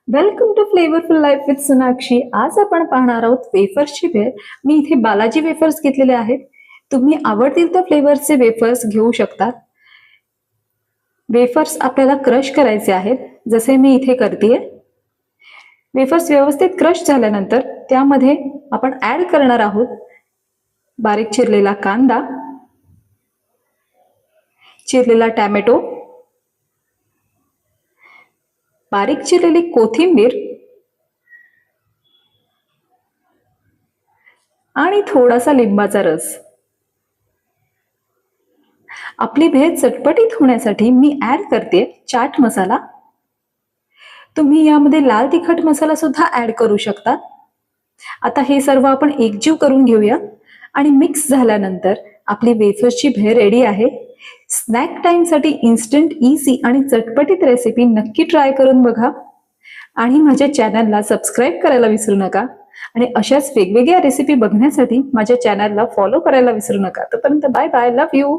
Welcome to flavourful life with Sonakshi. आज आपण पाहणार आहोत वेफर्सची भेळ. मी इथे बालाजी वेफर्स घेतलेले आहेत. तुम्ही आवडतील त्या फ्लेवरचे वेफर्स घेऊ शकता. वेफर्स आपल्याला क्रश करायचे आहेत, जसे मी इथे करतेय. वेफर्स व्यवस्थित क्रश झाल्यानंतर त्यामध्ये आपण ऍड करणार आहोत बारीक चिरलेला कांदा, चिरलेला टॅमॅटो, बारीक चिरलेली कोथिंबीर आणि थोडासा लिंबाचा रस. आपली भेळ चटपटीत होण्यासाठी मी ऍड करते चाट मसाला. तुम्ही यामध्ये लाल तिखट मसाला सुद्धा ऍड करू शकता. आता हे सर्व आपण एकजीव करून घेऊया आणि मिक्स झाल्यानंतर आपली वेफर्सची भेळ रेडी आहे. स्नॅक टाइम साठी इन्स्टंट, इझी आणि चटपटीत रेसिपी नक्की ट्राय करून बघा आणि माझ्या चॅनलला सबस्क्राईब करायला विसरू नका. आणि अशाच वेगवेगळ्या रेसिपी बघण्यासाठी माझ्या चॅनलला फॉलो करायला विसरू नका. तोपर्यंत बाय बाय, लव्ह यू.